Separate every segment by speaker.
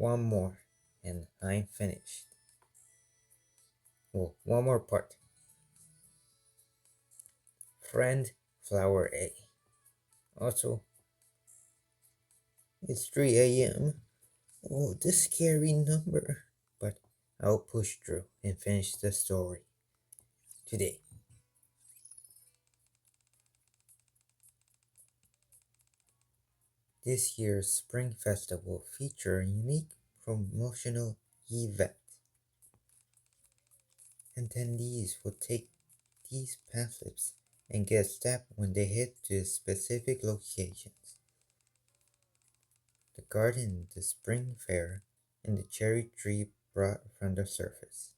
Speaker 1: One more, and I'm finished. Well, one more part. Friend Flower A. Also, it's 3 a.m. Oh, this scary number. But I'll push through and finish the story today. This year's Spring Festival featured a unique promotional event. Attendees will take these pamphlets and get stamped when they head to specific locations. The garden, the spring fair, and the cherry tree brought from the surface.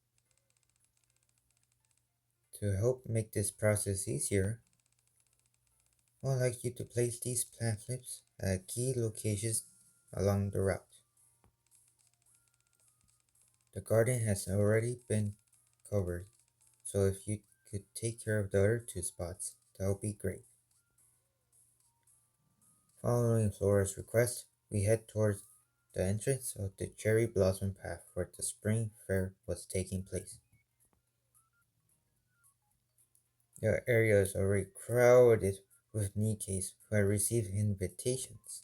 Speaker 1: To help make this process easier, I'd like you to place these pamphlets at key locations along the route. The garden has already been covered, so if you could take care of the other two spots, that would be great. Following Flora's request, we head towards the entrance of the cherry blossom path where the spring fair was taking place. The area is already crowded with NIKKEs who have received invitations.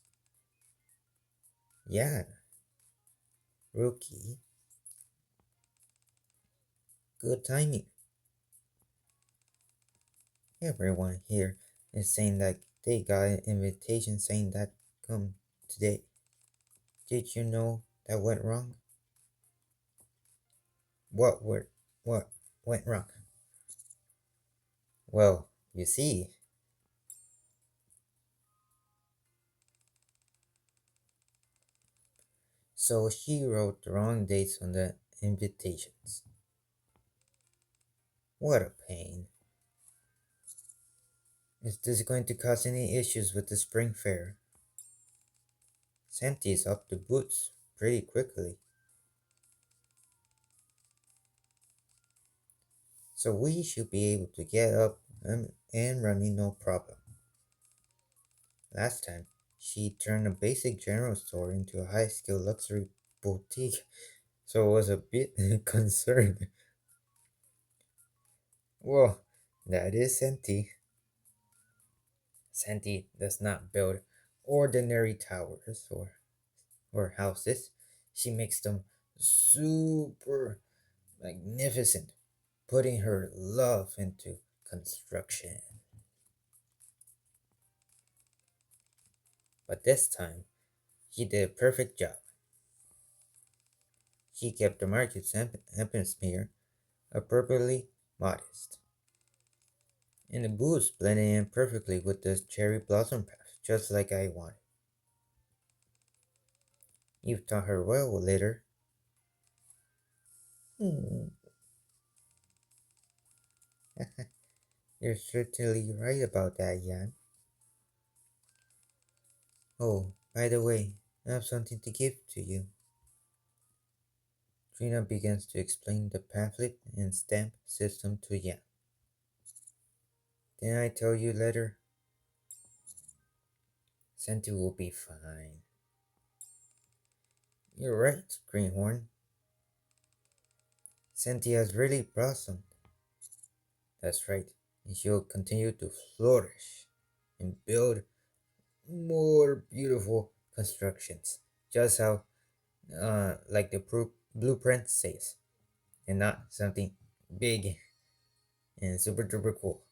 Speaker 1: Yeah, rookie. Good timing. Everyone here is saying that they got an invitation saying that come today. Did you know that went wrong? What went wrong? Well, you see, so she wrote the wrong dates on the invitations. What a pain. Is this going to cause any issues with the spring fair? Santi's up the boots pretty quickly. So we should be able to get up and running no problem. Last time, she turned a basic general store into a high-skill luxury boutique, so I was a bit concerned. Well, that is Santi. Santi does not build ordinary towers or houses. She makes them super magnificent, putting her love into construction. But this time, she did a perfect job. She kept the market's atmosphere appropriately modest. And the booths blended in perfectly with the cherry blossom path, just like I wanted. You've taught her well, later. Hmm. You're certainly right about that, Jan. Oh, by the way, I have something to give to you. Trina begins to explain the pamphlet and stamp system to Jan. Didn't I tell you later? Santi will be fine. You're right, Greenhorn. Santi has really blossomed. That's right, and she'll continue to flourish and build more beautiful constructions, just how, like the blueprint says, and not something big and super duper cool.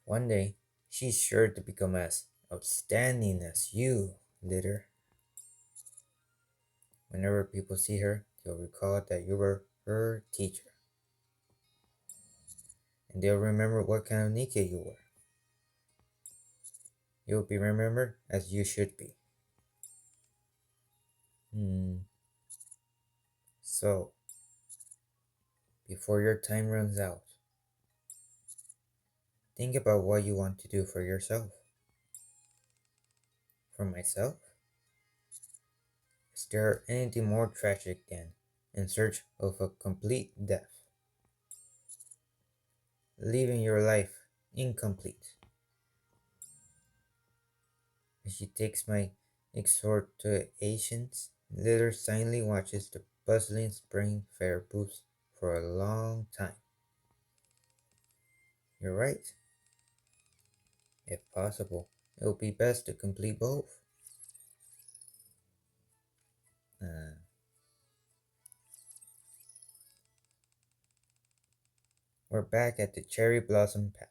Speaker 1: One day, she's sure to become as outstanding as you, Litter. Whenever people see her, they'll recall that you were her teacher, and they'll remember what kind of NIKKE you were. You'll be remembered as you should be. Hmm. So, before your time runs out, think about what you want to do for yourself. For myself, is there anything more tragic than in search of a complete death, leaving your life incomplete? She takes my exhortations, Litter silently watches the bustling spring fair booths for a long time. You're right. If possible, it would be best to complete both. Uh, we're back at the cherry blossom path.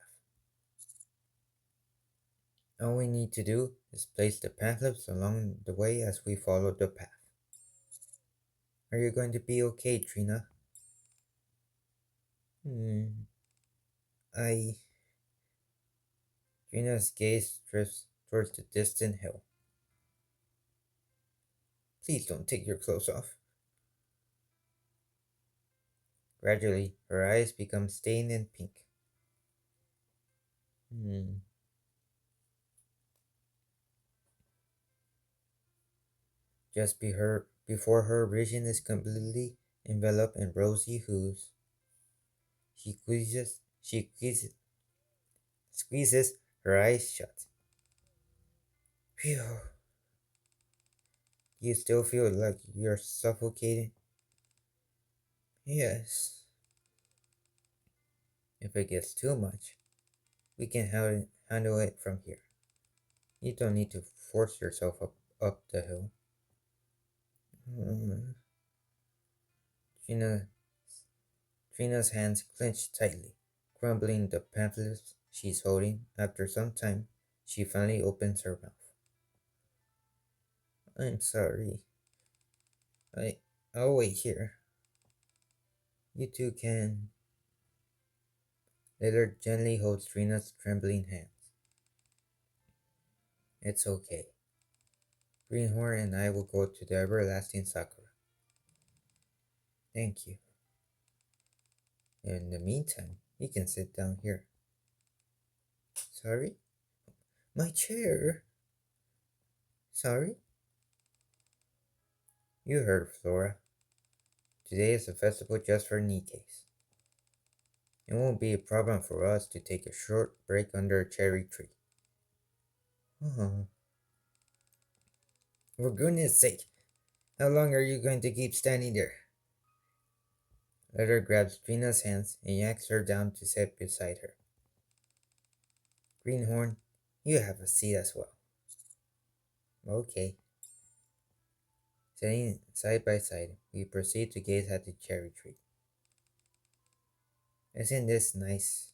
Speaker 1: All we need to do is place the pamphlets along the way as we follow the path. Are you going to be okay, Trina? Hmm. I. Trina's gaze drifts towards the distant hill. Please don't take your clothes off. Gradually, her eyes become stained and pink. Hmm. Before her vision is completely enveloped in rosy hues, she squeezes her eyes shut. Phew. You still feel like you're suffocating? Yes. If it gets too much, we can handle it from here. You don't need to force yourself up the hill. Mm. Trina, Trina's hands clench tightly, crumbling the pamphlets she's holding. After some time, she finally opens her mouth. I'm sorry. I, I'll wait here. You two can. Litter gently holds Trina's trembling hands. It's okay. Greenhorn and I will go to the everlasting Sakura. Thank you. In the meantime, you can sit down here. Sorry? My chair. Sorry? You heard Flora. Today is a festival just for NIKKEs. It won't be a problem for us to take a short break under a cherry tree. Oh, for goodness sake, how long are you going to keep standing there? Letter grabs Trina's hands and yanks her down to sit beside her. Greenhorn, you have a seat as well. Okay. Sitting side by side, we proceed to gaze at the cherry tree. Isn't this nice?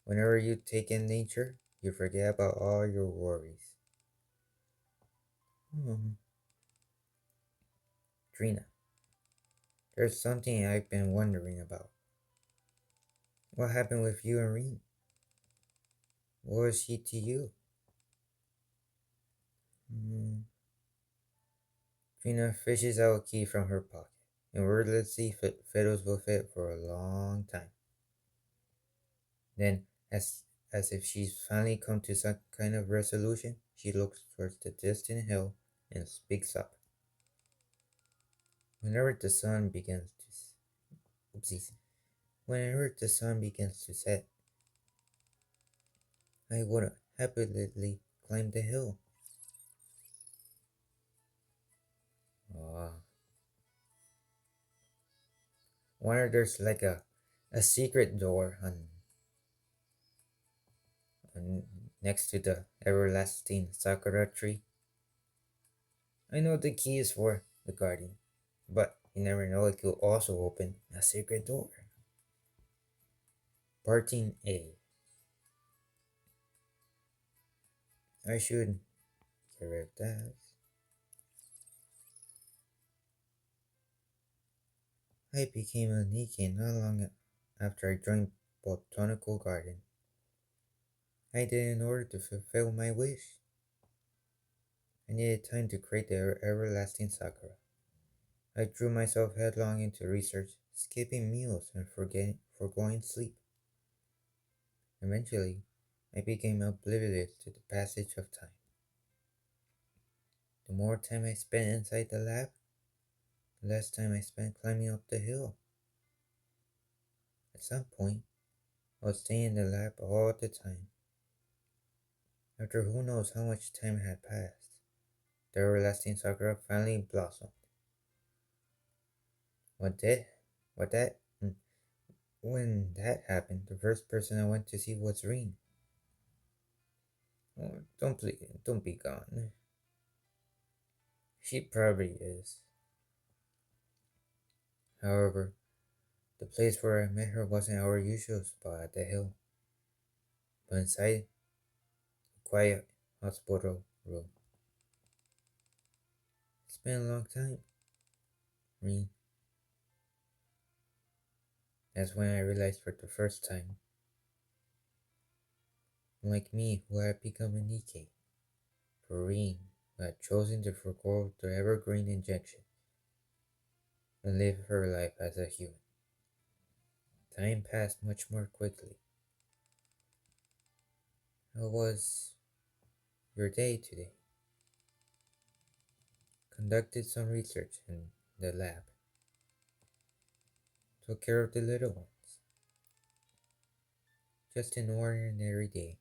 Speaker 1: Whenever you take in nature, you forget about all your worries. Hmm. Trina, there's something I've been wondering about. What happened with you and Rinne? What was she to you? Hmm. Trina fishes out a key from her pocket and wordlessly fiddles with it for a long time. Then, as if she's finally come to some kind of resolution, she looks towards the distant hill and speaks up. Whenever the sun begins to oopsies, whenever the sun begins to set, I would happily climb the hill. Ah, wonder there's like a secret door on next to the everlasting sakura tree. I know the key is for the garden, but you never know, it could also open a secret door. Parting A. I should get rid of that. I became a Nikkei not long after I joined Botanical Garden. I did it in order to fulfill my wish. I needed time to create the everlasting sakura. I threw myself headlong into research, skipping meals and foregoing sleep. Eventually, I became oblivious to the passage of time. The more time I spent inside the lab, the less time I spent climbing up the hill. At some point, I was staying in the lab all the time. After who knows how much time had passed, the everlasting sakura finally blossomed. What did? What that? When that happened, the first person I went to see was Rinne. Oh, don't be gone. She probably is. However, the place where I met her wasn't our usual spot at the hill, but inside a quiet hospital room. It's been a long time, Rinne. That's when I realized for the first time, like me, who had become a NIKKE, for Rinne, who had chosen to forego the evergreen injection and live her life as a human. Time passed much more quickly. How was your day today? Conducted some research in the lab. Took care of the little ones. Just an ordinary day.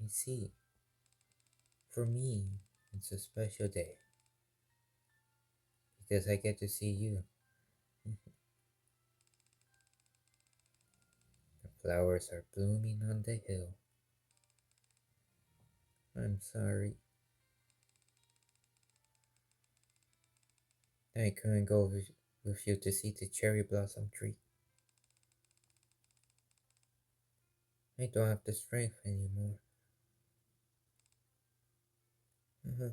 Speaker 1: I see. For me, it's a special day because I get to see you. The flowers are blooming on the hill. I'm sorry. I couldn't go with you to see the cherry blossom tree. I don't have the strength anymore. Uh-huh.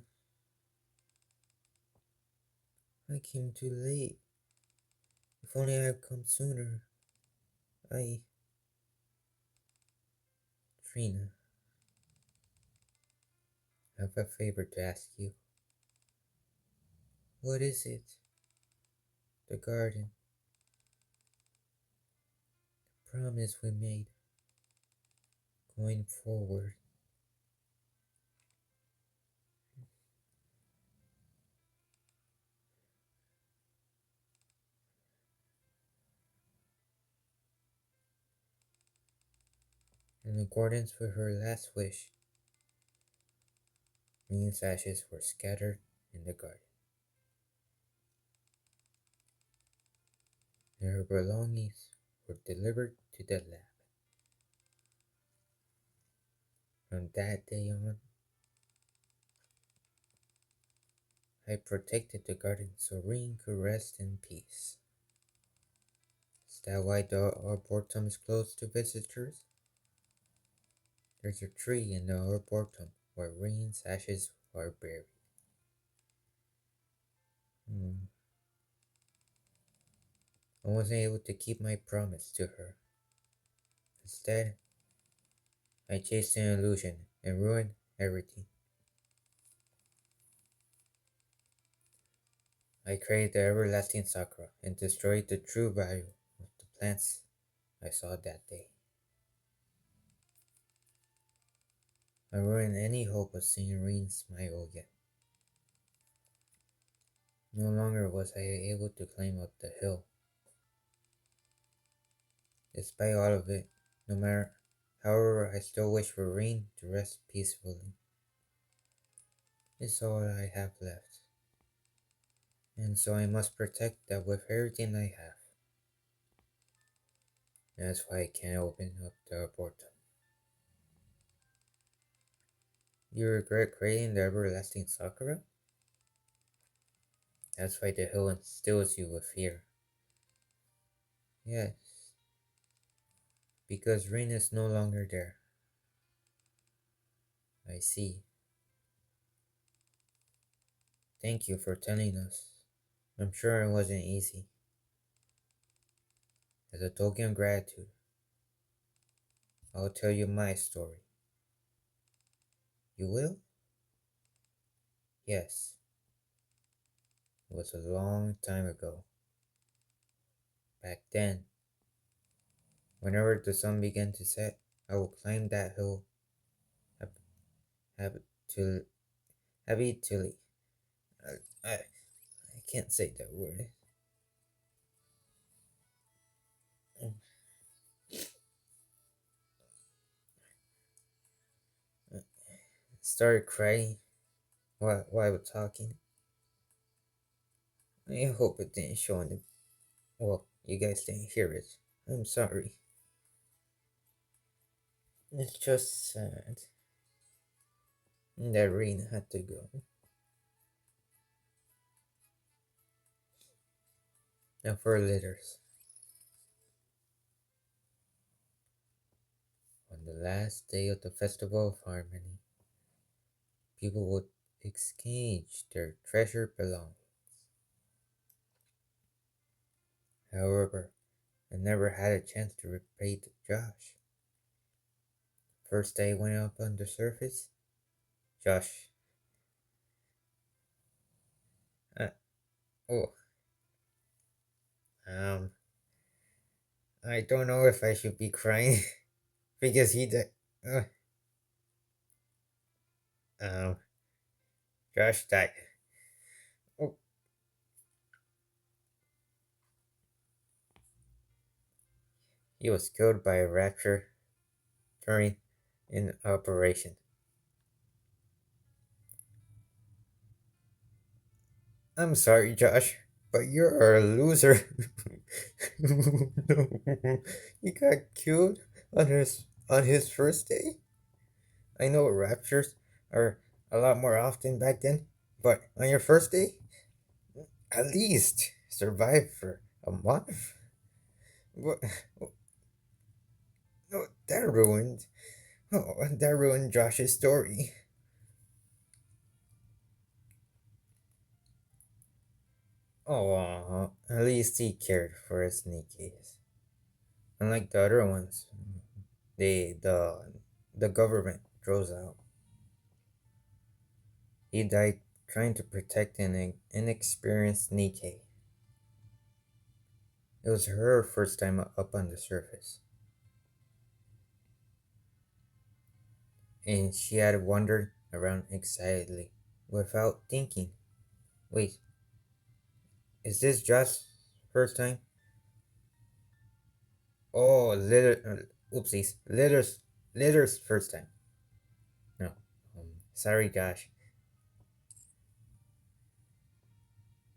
Speaker 1: I came too late. If only I had come sooner. I... Trina, I have a favor to ask you. What is it? The garden. Promise we made. Going forward. In accordance with her last wish, Rinne's ashes were scattered in the garden, and her belongings were delivered to the lab. From that day on, I protected the garden so Rinne could rest in peace. Is that why the arboretum is closed to visitors? There's a tree in the arboretum where Rinne's ashes are buried. Hmm. I wasn't able to keep my promise to her. Instead, I chased an illusion and ruined everything. I created the everlasting sakura and destroyed the true value of the plants I saw that day. I ruined any hope of seeing Rinne smile again. No longer was I able to climb up the hill. Despite all of it, no matter however, I still wish for Rinne to rest peacefully. It's all I have left. And so I must protect that with everything I have. That's why I can't open up the portal. You regret creating the everlasting sakura? That's why the hill instills you with fear. Yes, because Rinne is no longer there. I see. Thank you for telling us. I'm sure it wasn't easy. As a token of gratitude, I'll tell you my story. You will? Yes. It was a long time ago. Back then, whenever the sun began to set, I would climb that hill hab- habitu- habitually. I can't say that word. started crying while we're talking. I hope it didn't show in the. Well, you guys didn't hear it. I'm sorry. It's just sad that Rinne had to go. Now for letters. On the last day of the Festival of Harmony, people would exchange their treasured belongings. However, I never had a chance to repay to Josh. First day went up on the surface. Josh. Uh, oh. Um. I don't know if I should be crying because he died. Um. Josh died. Oh. He was killed by a raptor during an operation. I'm sorry, Josh, but you're a loser. No, he got killed on his first day. I know raptures are a lot more often back then, but on your first day, at least survive for a month. What? No, that ruined. Oh, that ruined Josh's story. Oh, at least he cared for his NIKKEs. Unlike the other ones, the government throws out. He died trying to protect an inexperienced NIKKE. It was her first time up on the surface, and she had wandered around excitedly without thinking. Wait, is this just first time? Oh, oopsies, litter's first time. No, sorry, Josh.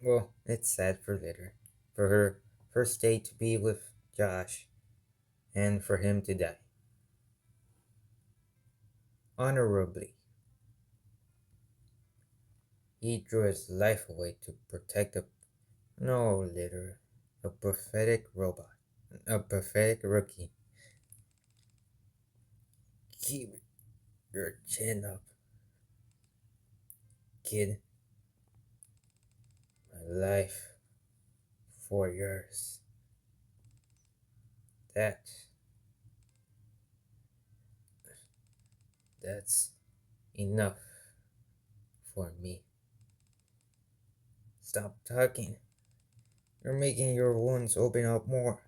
Speaker 1: Well, it's sad for Litter, for her first day to be with Josh, and for him to die honorably. He threw his life away to protect a no Litter, a pathetic robot, a pathetic rookie. Keep your chin up, kid. My life, 4 years. That that's enough for me. Stop talking. You're making your wounds open up more.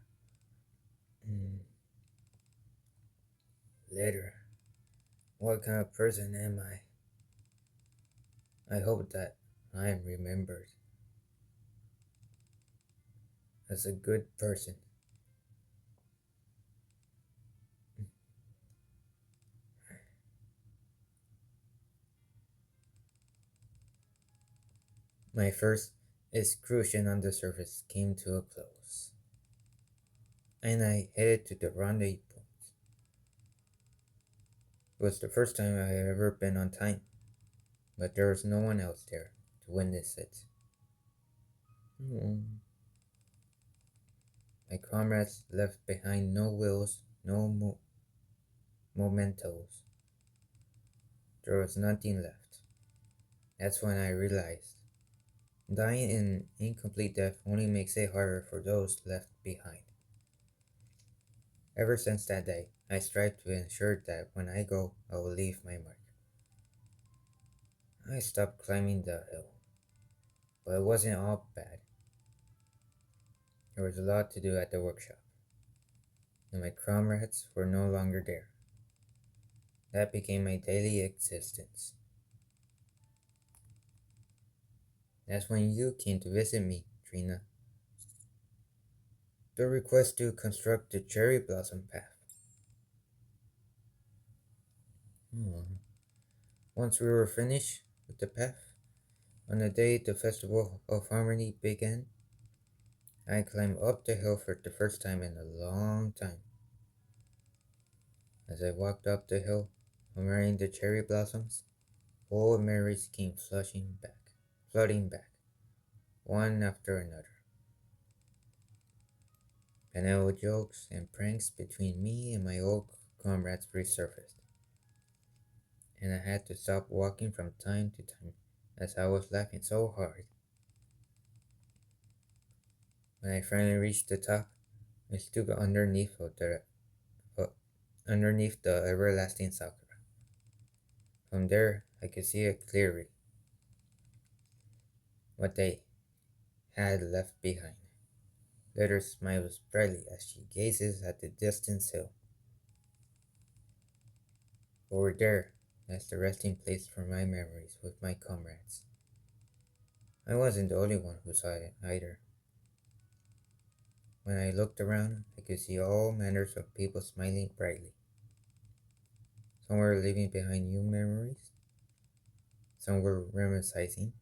Speaker 1: Mm, Later, what kind of person am I? I hope that I am remembered as a good person. My first excursion on the surface came to a close, and I headed to the rendezvous point. It was the first time I had ever been on time, but there was no one else there to witness it. Mm. My comrades left behind no wills, no mementos. There was nothing left. That's when I realized dying in incomplete death only makes it harder for those left behind. Ever since that day, I strive to ensure that when I go, I will leave my mark. I stopped climbing the hill, but it wasn't all bad. There was a lot to do at the workshop, and my comrades were no longer there. That became my daily existence. That's when you came to visit me, Trina. The request to construct the cherry blossom path. Hmm. Once we were finished with the path, on the day the Festival of Harmony began, I climbed up the hill for the first time in a long time. As I walked up the hill, admiring the cherry blossoms, old memories came flooding back, one after another. Banal jokes and pranks between me and my old comrades resurfaced, and I had to stop walking from time to time as I was laughing so hard. When I finally reached the top, I stood uh, underneath the everlasting sakura. From there, I could see it clearly, what they had left behind. Letter smiles brightly as she gazes at the distant hill. Over there, that's the resting place for my memories with my comrades. I wasn't the only one who saw it either. When I looked around, I could see all manners of people smiling brightly. Some were leaving behind new memories, some were reminiscing,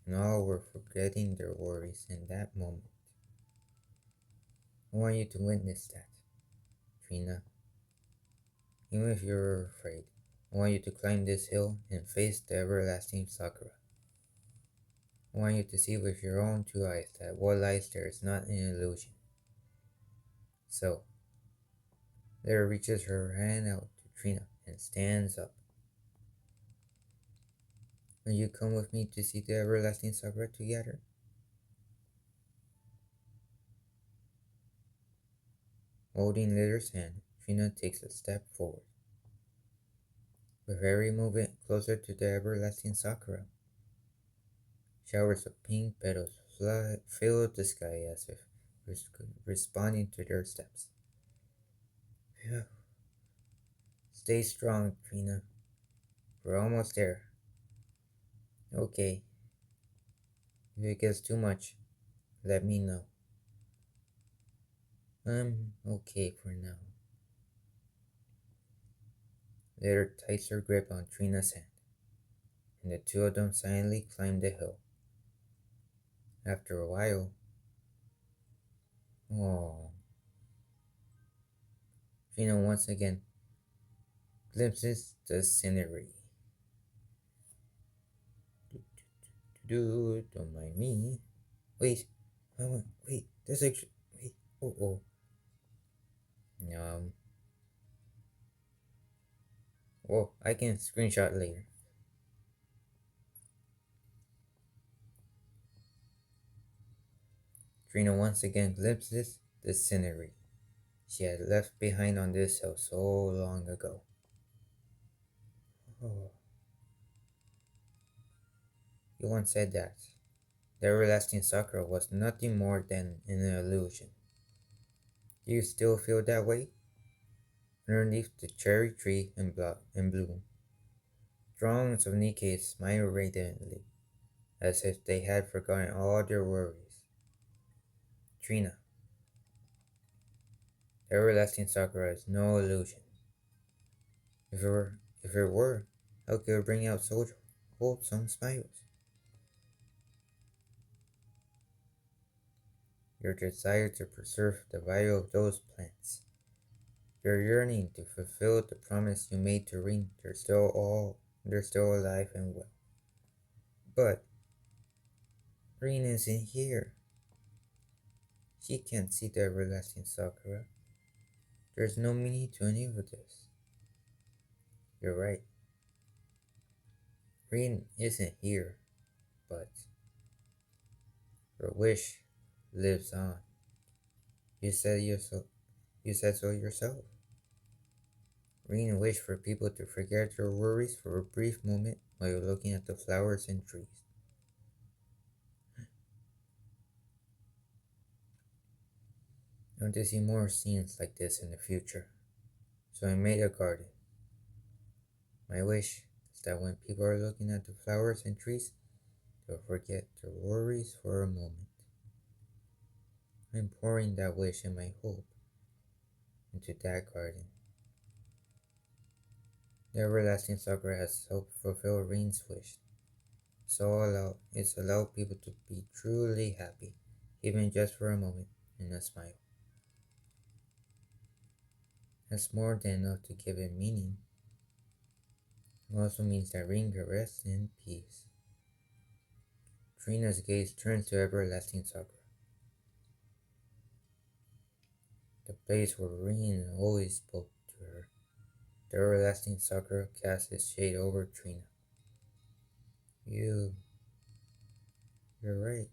Speaker 1: and all were forgetting their worries in that moment. I want you to witness that, Trina. Even if you're afraid, I want you to climb this hill and face the everlasting sakura. I want you to see with your own two eyes that what lies there is not an illusion. So, Lyra reaches her hand out to Trina and stands up. Will you come with me to see the everlasting sakura together? Holding Lyra's hand, Trina takes a step forward. With every movement closer to the everlasting sakura, showers of pink petals fill the sky as if responding to their steps. Phew. Stay strong, Trina. We're almost there. Okay. If it gets too much, let me know. I'm okay for now. Later tights her grip on Trina's hand, and the two of them silently climbed the hill. After a while, oh, Trina once again glimpses the scenery. Don't mind me. Wait, wait, there's actually, wait, oh. Um, I can screenshot later. Trina once again glimpses the scenery she had left behind on this hill so long ago. Oh, you once said that the everlasting sakura was nothing more than an illusion. Do you still feel that way? Underneath the cherry tree in bloom, throngs of NIKKE smile radiantly, as if they had forgotten all their worries. Trina, the everlasting sakura is no illusion. If it were, how could it bring out such wholesome smiles? Your desire to preserve the value of those plants, your yearning to fulfill the promise you made to Rinne, they're still alive and well. But Rinne isn't here. She can't see the everlasting sakura. There's no meaning to any of this. You're right. Rinne isn't here, but her wish lives on. You said so yourself. Rinne wished for people to forget their worries for a brief moment while looking at the flowers and trees. I want to see more scenes like this in the future, so I made a garden. My wish is that when people are looking at the flowers and trees, they'll forget their worries for a moment. I'm pouring that wish and my hope into that garden. The everlasting sakura has helped fulfill Rinne's wish. It's allowed people to be truly happy, even just for a moment, and a smile. That's more than enough to give it meaning. It also means that Rinne can rest in peace. Trina's gaze turns to everlasting sakura, the place where Rinne always spoke to her. The everlasting sakura casts its shade over Trina. You, you're right.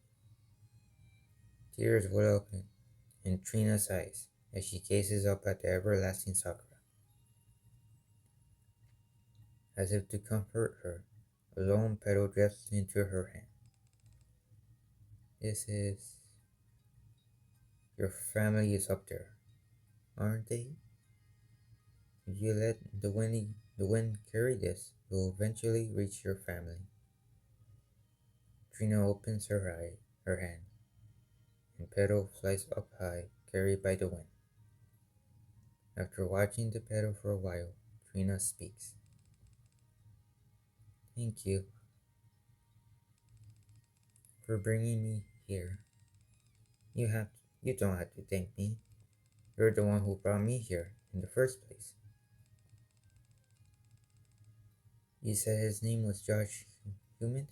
Speaker 1: Tears well up in Trina's eyes as she gazes up at the everlasting sakura. As if to comfort her, a lone petal drifts into her hand. This is... Your family is up there, aren't they? If you let the wind carry this, you'll eventually reach your family. Trina opens her hand, and petal flies up high, carried by the wind. After watching the petal for a while, Trina speaks. Thank you for bringing me here. You have you don't have to thank me. You're the one who brought me here in the first place. You said his name was Josh Human?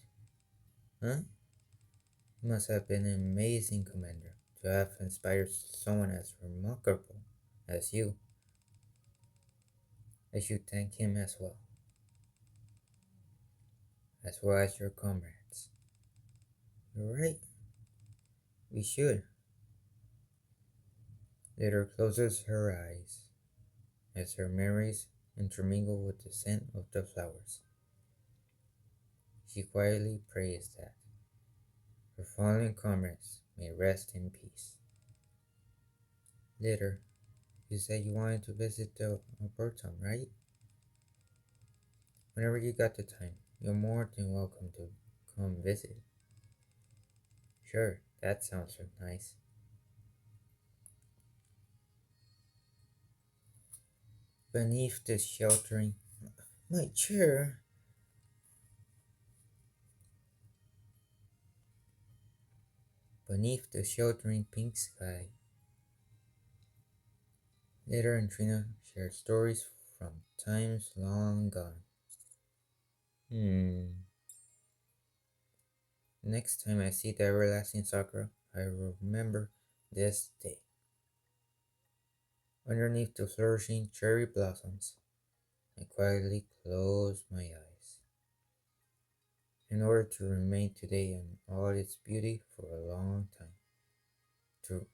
Speaker 1: Huh? He must have been an amazing commander to have inspired someone as remarkable as you. I should thank him as well as your comrades. You're right, we should. Later closes her eyes as her memories intermingle with the scent of the flowers. She quietly prays that her fallen comrades may rest in peace. Later, you said you wanted to visit the Arboretum, right? Whenever you got the time, you're more than welcome to come visit. Sure, that sounds nice. Beneath the sheltering... My chair! Beneath the sheltering pink sky, Later and Trina shared stories from times long gone. Hmm. Next time I see the everlasting sakura, I will remember this day. Underneath the flourishing cherry blossoms, I quietly close my eyes, in order to remain today in all its beauty for a long time. To,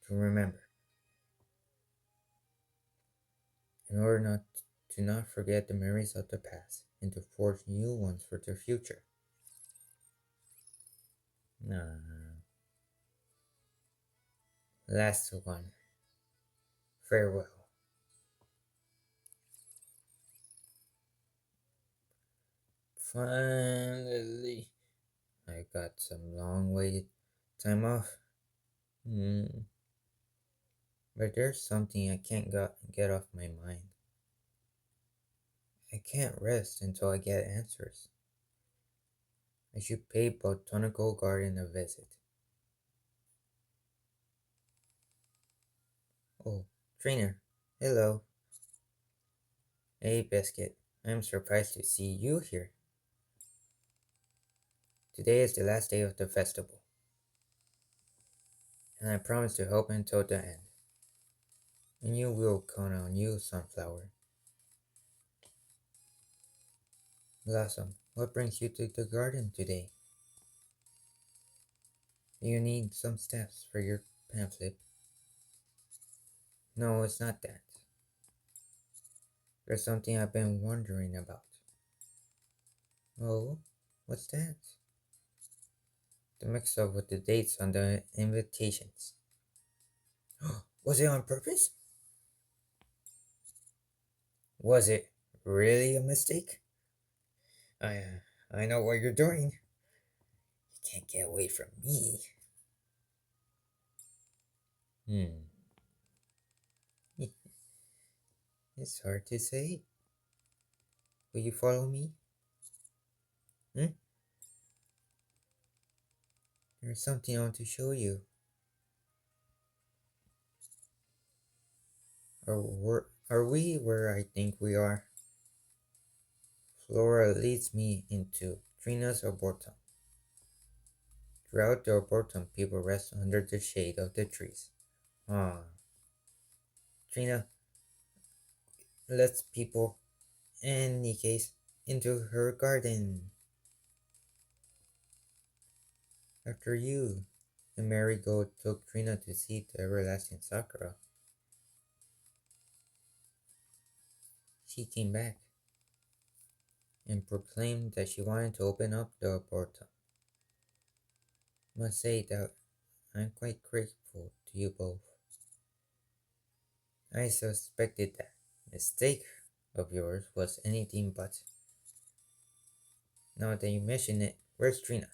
Speaker 1: to remember, in order not forget the memories of the past, and to forge new ones for the future. Last one. Farewell. Finally, I got some long waited time off. But there's something I can't get off my mind. I can't rest until I get answers. I should pay Botanical Garden a visit. Oh, trainer. Hello. Hey, Biscuit. I'm surprised to see you here. Today is the last day of the festival, and I promise to help until the end. And you will count on you, Sunflower. Blossom, what brings you to the garden today? Do you need some steps for your pamphlet? No, it's not that. There's something I've been wondering about. Oh, what's that? The mix up with the dates on the invitations. Was it on purpose? Was it really a mistake? I, I know what you're doing. You can't get away from me. Hmm. It's hard to say. Will you follow me? Hmm? There's something I want to show you. Are we where I think we are? Flora leads me into Trina's arboretum. Throughout the arboretum, people rest under the shade of the trees. Ah, Trina lets people and NIKKE's into her garden. After you, the marigold took Trina to see the everlasting sakura. She came back and proclaimed that she wanted to open up the arboretum. Must say that I'm quite grateful to you both. I suspected that mistake of yours was anything but. Now that you mention it, where's Trina?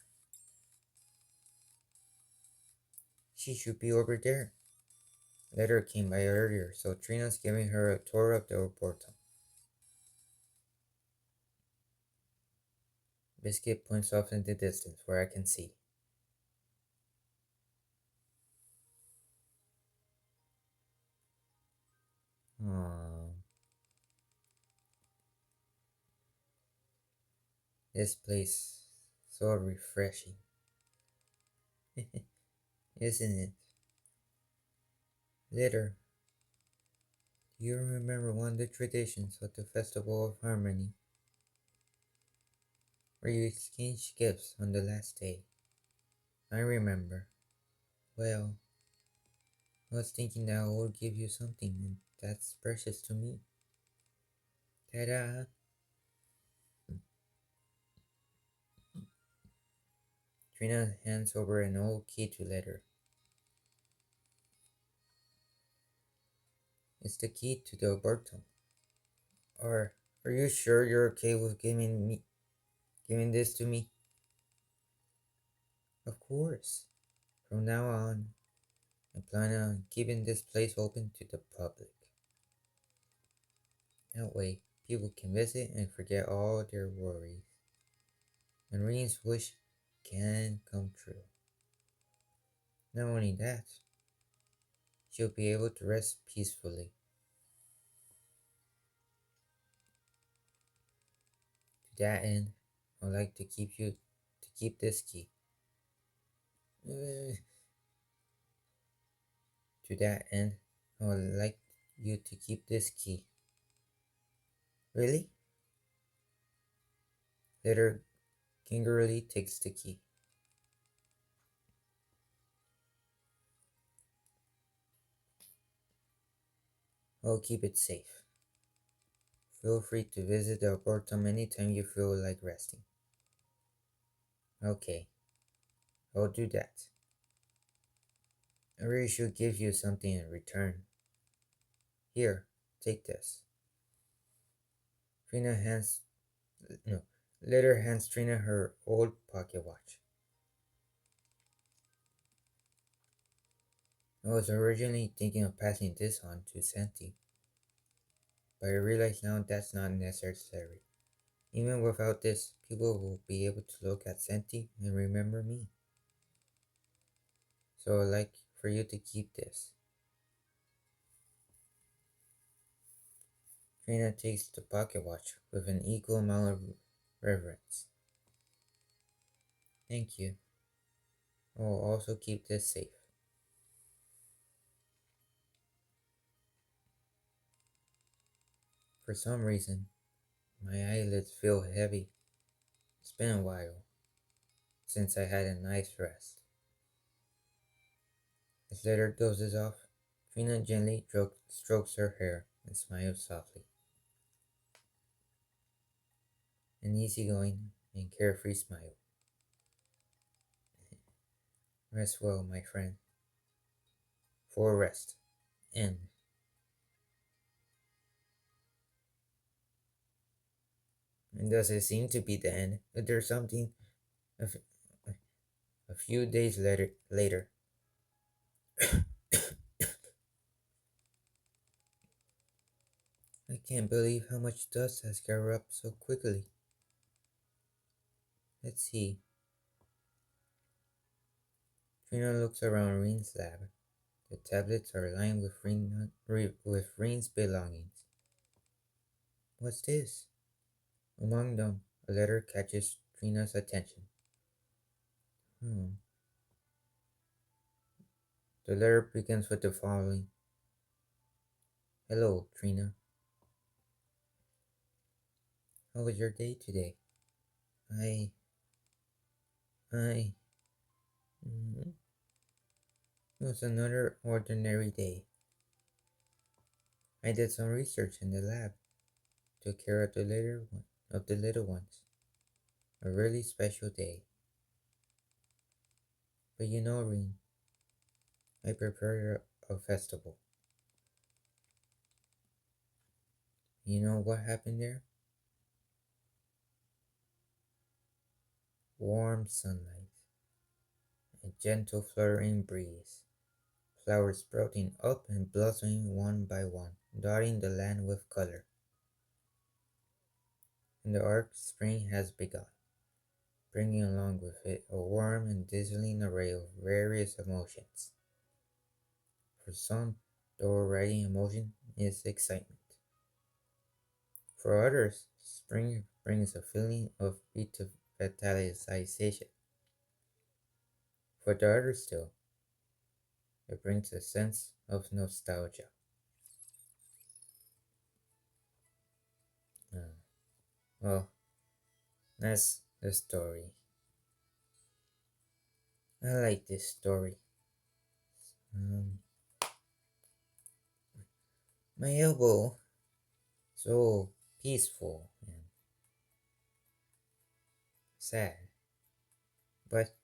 Speaker 1: She should be over there. Letter came by earlier, so Trina's giving her a tour of the arboretum. Biscuit points off in the distance where I can see. Aww. This place so refreshing. Isn't it? Later, do you remember one of the traditions of the Festival of Harmony, where you exchange gifts on the last day? I remember. Well, I was thinking that I would give you something and that's precious to me. Ta-da! Trina hands over an old key to Letter. It's the key to the arboretum. Are you sure you're okay with giving this to me? Of course. From now on, I plan on keeping this place open to the public. That way, people can visit and forget all their worries. And Rinne's wish can come true. Not only that, she'll be able to rest peacefully. To that end, I'd like to keep this key. Uh, to that end, I would like you to keep this key. Really? Later, Kingerly takes the key. I'll keep it safe. Feel free to visit the arboretum anytime you feel like resting. Okay, I'll do that. I really should give you something in return. Here, take this. Trina hands no. Later hands Trina her old pocket watch. I was originally thinking of passing this on to Santi, but I realize now that's not necessary. Even without this, people will be able to look at Santi and remember me. So I'd like for you to keep this. Trina takes the pocket watch with an equal amount of reverence. Thank you. I will also keep this safe. For some reason, my eyelids feel heavy. It's been a while since I had a nice rest. As Letter dozes off, Trina gently strokes her hair and smiles softly. An easygoing and carefree smile. Rest well, my friend. For rest. And does it seem to be the end? There's something a, f- a few days later. I Can't believe how much dust has gathered up so quickly. Let's see. Trina looks around Rinne's lab. The tablets are lined with Rinne's belongings. What's this? Among them, a letter catches Trina's attention. Hmm. The letter begins with the following. Hello, Trina. How was your day today? I... I... mm, It was another ordinary day. I did some research in the lab. Took care of the little ones. A really special day. But you know, Rinne, I prepared a festival. You know what happened there? Warm sunlight, a gentle fluttering breeze, flowers sprouting up and blossoming one by one, dotting the land with color. And the arc spring has begun, bringing along with it a warm and dazzling array of various emotions. For some, the overriding emotion is excitement. For others, spring brings a feeling of revitalization. For the others still, it brings a sense of nostalgia. Uh, well, that's the story. I like this story. Um, my elbow, so peaceful and sad, but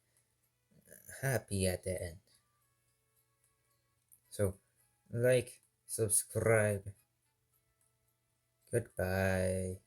Speaker 1: happy at the end. So, like, subscribe. Goodbye.